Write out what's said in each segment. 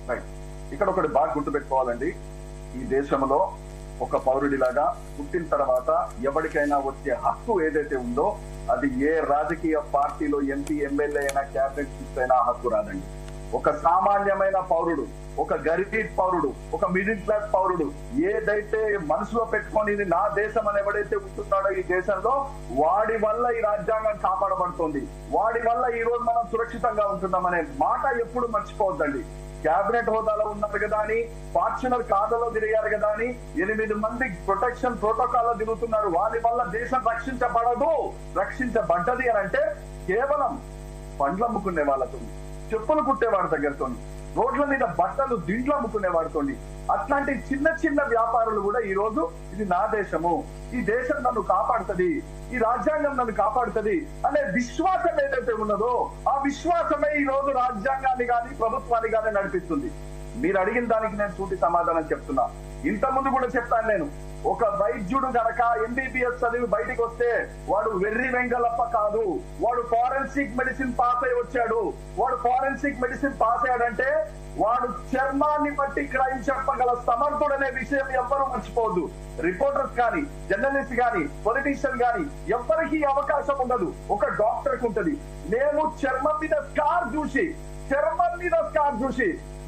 Right. ఇక్కడ ఒకటి బాగా గుర్తుపెట్టుకోవాలండి. ఈ దేశంలో ఒక పౌరుడిలాగా పుట్టిన తర్వాత ఎవరికైనా వచ్చే హక్కు ఏదైతే ఉందో అది ఏ రాజకీయ పార్టీలో ఎంపీ ఎమ్మెల్యే అయినా క్యాబినెట్ మినిస్టర్ అయినా హక్కు రాదండి. ఒక సామాన్యమైన పౌరుడు, ఒక గరీబ్ పౌరుడు, ఒక మిడిల్ క్లాస్ పౌరుడు ఏదైతే మనసులో పెట్టుకొని ఇది నా దేశం అని ఎవడైతే ఉంటున్నాడో ఈ దేశంలో, వాడి వల్ల ఈ రాజ్యాంగం కాపాడబడుతుంది, వాడి వల్ల ఈ రోజు మనం సురక్షితంగా ఉంటున్నామనే మాట ఎప్పుడు మర్చిపోవద్దండి. క్యాబినెట్ హోదాలో ఉన్నారు కదా అని, ఫార్చునర్ కార్లలో తిరిగారు కదా అని 8 మంది ప్రొటెక్షన్ ప్రోటోకాల్ లో తిరుగుతున్నారు, వారి వల్ల దేశం రక్షించబడదు. రక్షించబడ్డది అని అంటే కేవలం పండ్లు అమ్ముకునే వాళ్ళతో, చెప్పులు కుట్టేవాడి దగ్గరతో, రోడ్ల మీద బట్టలు దిండ్లు అమ్ముకునే వాడితో, అట్లాంటి చిన్న చిన్న వ్యాపారులు కూడా ఈ రోజు ఇది నా దేశము, ఈ దేశం నన్ను కాపాడుతుంది, ఈ రాజ్యాంగం నన్ను కాపాడుతుంది అనే విశ్వాసం ఏదైతే ఉన్నదో ఆ విశ్వాసమే ఈ రోజు రాజ్యాంగాన్ని కానీ ప్రభుత్వాన్ని కానీ నడిపిస్తుంది. మీరు అడిగిన దానికి నేను సూటి సమాధానం చెప్తున్నా. ఇంత ముందు కూడా చెప్తాను నేను, ఒక వైద్యుడు గనక ఎంబీబీఎస్ చదివి బయటికి వస్తే వాడు వెర్రి వెంగళప్ప కాదు, వాడు ఫారెన్సిక్ మెడిసిన్ పాస్ అయి వచ్చాడు. వాడు ఫారెన్సిక్ మెడిసిన్ పాస్ అయ్యాడంటే వాడు చర్మాన్ని బట్టి క్రైమ్ చెప్పగల సమర్థుడనే విషయం ఎవ్వరూ మర్చిపోవద్దు. రిపోర్టర్స్ కానీ, జర్నలిస్ట్ కానీ, పొలిటీషియన్ కానీ ఎవ్వరికి అవకాశం ఉండదు. ఒక డాక్టర్ కు ఉంటది. మేము చర్మం మీద స్కార్ చూసి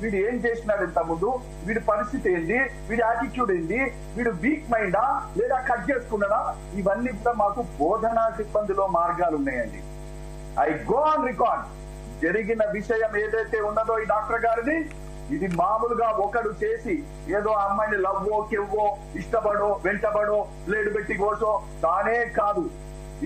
వీడు ఏం చేసినాడు ఇంత ముందు, వీడి పరిస్థితి ఏంది, వీడి యాటిట్యూడ్ ఏంది, వీడు వీక్ మైండా లేదా కట్ చేసుకున్నాడా, ఇవన్నీ కూడా మాకు బోధనా సిబ్బందిలో మార్గాలు ఉన్నాయండి. I go on record. జరిగిన విషయం ఏదైతే ఉన్నదో ఈ డాక్టర్ గారిది, ఇది మామూలుగా ఒకడు చేసి ఏదో అమ్మాయిని లవ్వో కెవ్వో ఇష్టపడో వెంటబడో బ్లేడ్ పెట్టి కోసో తానే కాదు.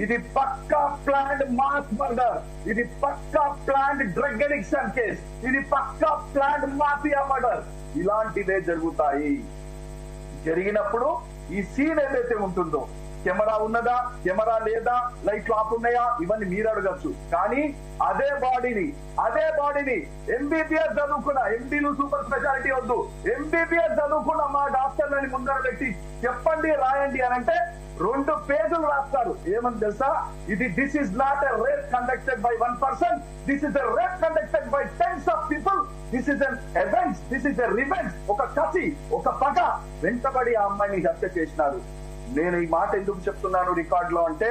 ఇది పక్కా ప్లాన్డ్ మాస్ మర్డర్, ఇది పక్కా ప్లాన్డ్ డ్రగ్ అడిక్షన్ కేస్, ఇది పక్కా ప్లాన్డ్ మాఫియా మర్డర్. ఇలాంటివే జరుగుతాయి. జరిగినప్పుడు ఈ సీన్ ఏదైతే ఉంటుందో, కెమెరా ఉన్నదా, కెమెరా లేదా, లైట్లు ఆఫ్ ఉన్నాయా, ఇవన్నీ మీరు అడగచ్చు. కానీ అదే బాడీని ఎంబీబీఎస్ చదువుకున్న, ఎండీలు సూపర్ స్పెషాలిటీ వద్దు, ఎంబీబీఎస్ చదువుకున్న మా డాక్టర్లని ముందర పెట్టి చెప్పండి రాయండి అని అంటే 2 పేజీలు రాస్తారు. ఏమని తెలుసా? This is not a rape conducted by 1 person, this is a rape conducted by tens of people, this is an event, this is a revenge. ఒక కసి, ఒక పగ వెంటబడి ఆ అమ్మాయిని హత్య చేసినారు. నేను ఈ మాట ఎందుకు చెప్తున్నాను రికార్డ్ లో అంటే,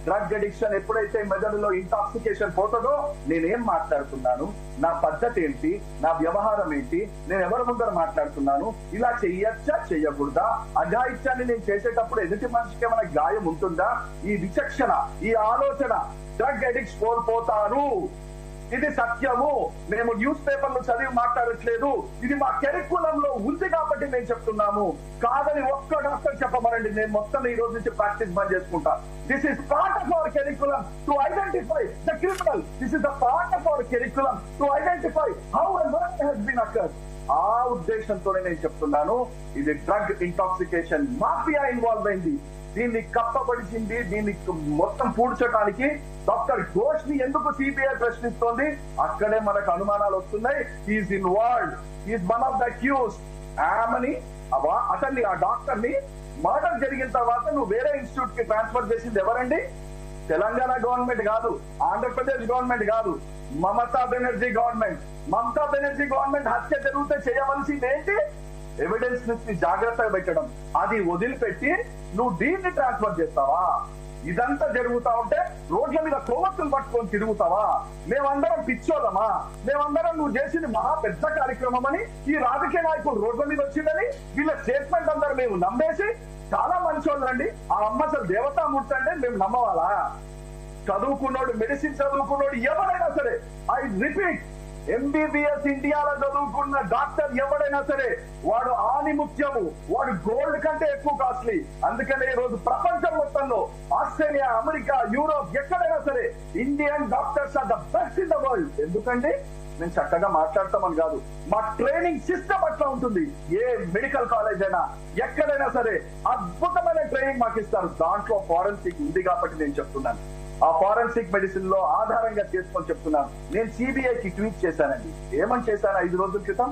డ్రగ్ అడిక్షన్ ఎప్పుడైతే మెదడులో ఇంటాక్సికేషన్ పోతుందో నేనేం మాట్లాడుతున్నాను, నా పద్ధతి ఏంటి, నా వ్యవహారం ఏంటి, నేను ఎవరి ముందర మాట్లాడుతున్నాను, ఇలా చెయ్యొచ్చా చెయ్యకూడదా, అఘాయిత్యాన్ని నేను చేసేటప్పుడు ఎదుటి మనిషికి ఏమైనా గాయం ఉంటుందా, ఈ విచక్షణ, ఈ ఆలోచన డ్రగ్ అడిక్ట్స్ కోల్పోతారు. ఇది సత్యము. మేము న్యూస్ పేపర్లు చదివి మాట్లాడట్లేదు, ఇది మా కెరికులం లో ఉంది కాబట్టి మేము చెప్తున్నాము. కాదని ఒక్క డాక్టర్ చెప్పమనండి, నేను మొత్తం ఈ రోజు నుంచి ప్రాక్టీస్ బంద్ చేసుకుంటా. This is part of our curriculum to identify the criminal, this is the part of our curriculum to identify how and what has been occurred. ఆ ఉద్దేశంతోనే నేను చెప్తున్నాను. ఇది డ్రగ్ ఇంటాక్సికేషన్ మాఫియా ఇన్వాల్వ్ అయింది, దీన్ని కప్పబడిచింది, దీన్ని మొత్తం పూడ్చడానికి డాక్టర్ ఘోష్ ని ఎందుకు సిబిఐ ప్రశ్నిస్తోంది, అక్కడే మనకు అనుమానాలు వస్తున్నాయి. He's involved, he's one of the accused. ఆమెని అతన్ని, ఆ డాక్టర్ ని మర్డర్ జరిగిన తర్వాత నువ్వు వేరే ఇన్స్టిట్యూట్ కి ట్రాన్స్ఫర్ చేసింది ఎవరండి? తెలంగాణ గవర్నమెంట్ కాదు, ఆంధ్రప్రదేశ్ గవర్నమెంట్ కాదు, మమతా బెనర్జీ గవర్నమెంట్. మమతా బెనర్జీ గవర్నమెంట్ హత్య జరిగితే చేయవలసింది ఏంటి? ఎవిడెన్స్ ని జాగ్రత్తగా పెట్టడం. అది వదిలిపెట్టి నువ్వు దీన్ని ట్రాన్స్ఫర్ చేస్తావా? ఇదంతా జరుగుతా ఉంటే రోడ్ల మీద కోవత్తులు పట్టుకొని తిరుగుతావా? మేమందరం పిచ్చోదమా? మేమందరం నువ్వు చేసింది మహా పెద్ద కార్యక్రమం అని ఈ రాజకీయ నాయకులు రోడ్ల మీద వచ్చిందని వీళ్ళ స్టేట్మెంట్ అందరూ మేము నమ్మేసి చాలా మంచోళ్ళండి, ఆ అమ్మ అసలు దేవతామూర్తి అంటే మేము నమ్మవాలా? చదువుకున్నోడు, మెడిసిన్ చదువుకున్నోడు ఎవరైనా సరే, ఐ రిపీట్, ఎంబీబీఎస్ ఇండియాలో చదువుకున్న డాక్టర్ ఎవడైనా సరే వాడు ఆనిముత్యము, వాడు గోల్డ్ కంటే ఎక్కువ కాస్ట్లీ. అందుకనే ఈ రోజు ప్రపంచం మొత్తంలో ఆస్ట్రేలియా, అమెరికా, యూరోప్ ఎక్కడైనా సరే Indian doctors are the best in the world. ఎందుకంటే మేము చక్కగా మాట్లాడతామని కాదు, మా ట్రైనింగ్ సిస్టమ్ అట్లా ఉంటుంది. ఏ మెడికల్ కాలేజ్ అయినా ఎక్కడైనా సరే అద్భుతమైన ట్రైనింగ్ మాకు ఇస్తారు. దాంట్లో ఫారెన్సిక్ ఉంది కాబట్టి నేను చెప్తున్నాను. ఆ ఫారెన్సిక్ మెడిసిన్ లో ఆధారంగా చేసుకొని చెప్తున్నాను. నేను సిబిఐకి ట్వీట్ చేశానండి. ఏమని చేశాను 5 రోజుల క్రితం?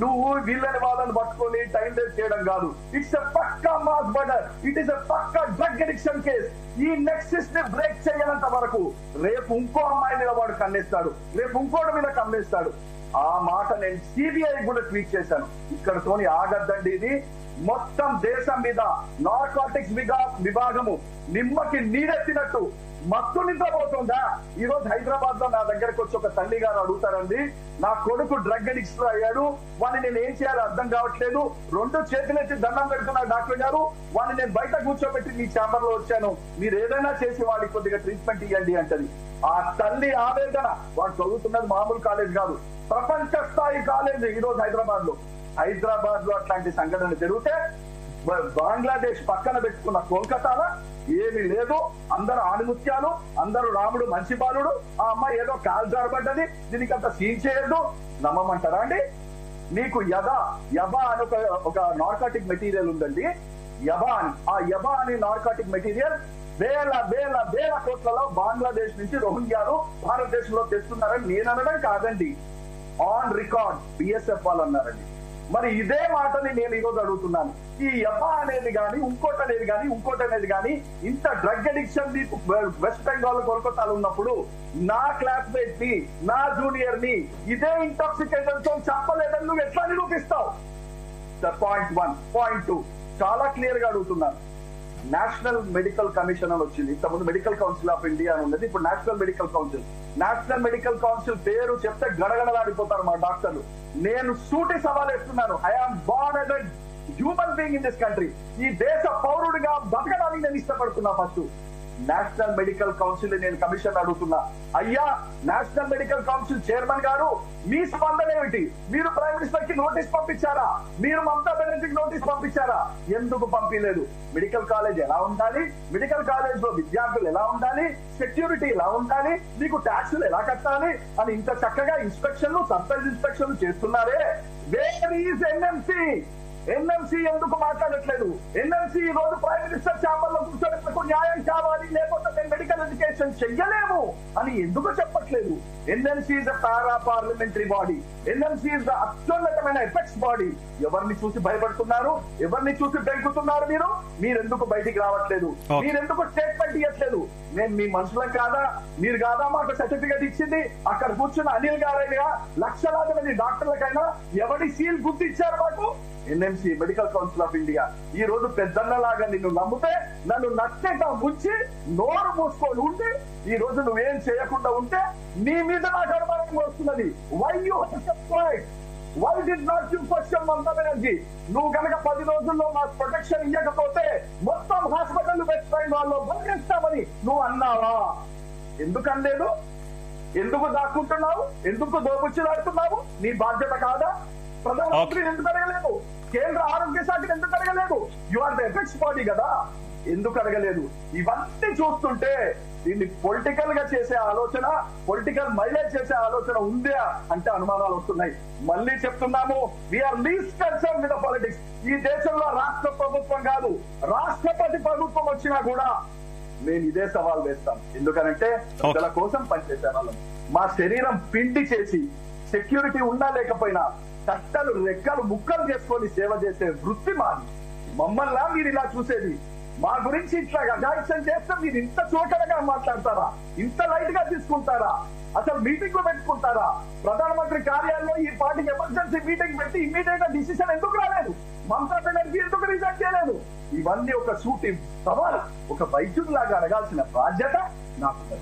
నువ్వు వీళ్ళని వాళ్ళని పట్టుకొని టైం వేస్ట్ చేయడం కాదు, ఇట్స్ ఎ పక్కా mass murder, it is a పక్కా డ్రగ్ అడిక్షన్ కేస్. ఈ నెక్సస్ ని బ్రేక్ చేయనంత వరకు రేపు ఇంకో అమ్మాయి మీద వాడు కన్నేస్తాడు, రేపు ఇంకోటి మీద కన్నేస్తాడు. ఆ మాట నేను సిబిఐ కూడా ట్వీట్ చేశాను. ఇక్కడతోని ఆగద్దండి. ఇది మొత్తం దేశం మీద నార్కాటిక్స్ విభాగము నిమ్మకి నీరెత్తినట్టు మత్తు నిద్రపోతుందా? ఈ రోజు హైదరాబాద్ లో నా దగ్గరకు వచ్చి ఒక తల్లి గారు అడుగుతారండి, నా కొడుకు డ్రగ్ అడిక్ట్స్ లో అయ్యాడు, వాడిని నేను ఏం చేయాలో అర్థం కావట్లేదు, 2 చేతులెత్తి దండం పెడుతున్నా డాక్టర్ గారు, వాడిని నేను బయట కూర్చోబెట్టి మీ ఛాంబర్ లో వచ్చాను, మీరు ఏదైనా చేసి వాడికి కొద్దిగా ట్రీట్మెంట్ ఇవ్వండి అంటది. ఆ తల్లి ఆవేదన, వాడు చదువుతున్నది మామూలు కాలేజ్ కాదు, ప్రపంచ స్థాయి కాలేజ్ ఈ రోజు హైదరాబాద్ లో. హైదరాబాద్ లో అట్లాంటి సంఘటన జరిగితే బంగ్లాదేశ్ పక్కన పెట్టుకున్న కోల్కతాలో ఏమీ లేదు, అందరూ ఆణిముత్యాలు, అందరూ రాముడు మంచి బాలుడు, ఆ అమ్మాయి ఏదో కాల్ జారబడ్డది, దీనికి అంత సీన్ చేయొద్దు. నమ్మమంటారా అండి? మీకు యబా అని ఒక నార్కాటిక్ మెటీరియల్ ఉందండి, యబా అని. ఆ యబా అని నార్కాటిక్ మెటీరియల్ వేల కోట్లలో బంగ్లాదేశ్ నుంచి రోహింగ్యాలు భారతదేశంలో తెస్తున్నారని నేను అనడం కాదండి, ఆన్ రికార్డ్ బిఎస్ఎఫ్ వాళ్ళు అన్నారండి. మరి ఇదే మాటని నేను ఈరోజు అడుగుతున్నాను. ఈ యబా అనేది కానీ ఇంకోటి అనేది కానీ ఇంత డ్రగ్ అడిక్షన్ మీకు వెస్ట్ బెంగాల్ కోల్కతాలో ఉన్నప్పుడు నా క్లాస్మేట్ ని, నా జూనియర్ ని ఇదే ఇంటాక్సికేషన్ తో చంపలేదని నువ్వు ఎట్లా నిరూపిస్తావు? పాయింట్ 1. పాయింట్ 2 చాలా క్లియర్ గా అడుగుతున్నాను. నేషనల్ మెడికల్ కమిషన్ అని వచ్చింది, ఇంతకుముందు మెడికల్ కౌన్సిల్ ఆఫ్ ఇండియా అని ఉన్నది, ఇప్పుడు national medical council. National medical council పేరు చెప్తే గడగడలాడిపోతారు మా డాక్టర్లు. నేను సూటి సవాల్ వేస్తున్నాను. I am Born as a human being in this country. ఈ దేశ పౌరుడిగా బతకడానికి నేను ఇష్టపడుతున్నా. ఫస్ట్ నేషనల్ మెడికల్ కౌన్సిల్ నేను కమిషన్ అడుగుతున్నా, అయ్యా నేషనల్ మెడికల్ కౌన్సిల్ చైర్మన్ గారు, మీ స్పందన ఏమిటి? మీరు ప్రైమ్ మినిస్టర్ కి నోటీస్ పంపించారా? మీరు మమతా బెనర్జీకి నోటీస్ పంపించారా? ఎందుకు పంపించలేదు? మెడికల్ కాలేజ్ ఎలా ఉండాలి, మెడికల్ కాలేజ్ లో విద్యార్థులు ఎలా ఉండాలి, సెక్యూరిటీ ఎలా ఉండాలి, మీకు ట్యాక్సులు ఎలా కట్టాలి అని ఇంత చక్కగా ఇన్స్పెక్షన్లు, సర్ప్రైజ్ ఇన్స్పెక్షన్లు చేస్తున్నారే. Where is NMC? ఎన్ఎంసీ ఎందుకు మాట్లాడట్లేదు? ఎన్ఎంసీ ఈ రోజు ప్రైమ్ మినిస్టర్ ఛాంబర్ లో కూర్చొని న్యాయం కావాలి, లేకపోతే మేము మెడికల్ ఎడ్యుకేషన్ చెయ్యలేము అని ఎందుకు చెప్పట్లేదు? NMC is the para parliamentary body. NMC is the అత్యున్నతమైన ఎఫెక్ట్స్ బాడీ. ఎవరిని చూసి భయపడుతున్నారు? ఎవరిని చూసి బెంకుతున్నారు? మీరెందుకు బయటికి రావట్లేదు? మీరెందుకు స్టేట్మెంట్ ఇవ్వట్లేదు? నేను మీ మనుషులం కాదా? మీరు కాదా మాకు సర్టిఫికేట్ ఇచ్చింది? అక్కడ కూర్చున్న అనిల్ గారైనా లక్షలాది మంది డాక్టర్లకైనా ఎవరి సీల్ గుర్తించారు మాకు? NMC, medical council of India. ఈ రోజు పెద్దన్నలాగా నిన్ను నమ్మితే, నన్ను నచ్చేట ముంచి నోరు మూసుకొని ఉండి ఈ రోజు నువ్వేం చేయకుండా ఉంటే నీ మీద నాకు అనుమానం వస్తున్నది. Why did not you question Mamata Banerjee? నువ్వు కనుక 10 రోజుల్లో మాకు ప్రొటెక్షన్ ఇవ్వకపోతే మొత్తం హాస్పిటల్ వెస్ట్ బెంగాల్లో బంధిస్తామని నువ్వు అన్నావా? ఎందుకు అనలేదు? ఎందుకు దాక్కుంటున్నావు? ఎందుకు దోబుచ్చులాడుతున్నావు? నీ బాధ్యత కాదా? ప్రధానమంత్రి ఎందుకు అడగలేదు? కేంద్ర ఆరోగ్య శాఖను ఎందుకు అడగలేదు? You are the effects body కదా, ఎందుకు అడగలేదు? ఇవన్నీ చూస్తుంటే దీన్ని పొలిటికల్ గా చేసే ఆలోచన, పొలిటికల్ మైలేజ్ చేసే ఆలోచన ఉందా అంటే అనుమానాలు వస్తున్నాయి. మళ్ళీ చెప్తున్నాము, we are least concern with politics. ఈ దేశంలో రాష్ట్ర ప్రభుత్వం కాదు, రాష్ట్రపతి ప్రభుత్వం వచ్చినా కూడా మేము ఇదే సవాల్ వేస్తాం. ఎందుకనంటే ప్రజల కోసం పనిచేసే వాళ్ళం. మా శరీరం పిండి చేసి సెక్యూరిటీ ఉన్నా లేకపోయినా కట్టలు రెక్కలు ముక్కలు చేసుకొని సేవ చేసే వృత్తి మాది. మమ్మల్ని మీరు ఇలా చూసేది? మా గురించి ఇట్లా అజాయిషన్ చేస్తే మీరు ఇంత చోకగా మాట్లాడతారా? ఇంత లైట్ గా తీసుకుంటారా? అసలు మీటింగ్ లో పెట్టుకుంటారా? ప్రధానమంత్రి కార్యాలయంలో ఈ పార్టీకి ఎమర్జెన్సీ మీటింగ్ పెట్టి ఇమ్మీడియట్ గా డిసిషన్ ఎందుకు రాలేదు? మమతా బెనర్జీ ఎందుకు రిజైన్ చేయలేదు? ఇవన్నీ ఒక సూటి సవాల్, ఒక వైద్యుడిలాగా అడగాల్సిన బాధ్యత నాకు.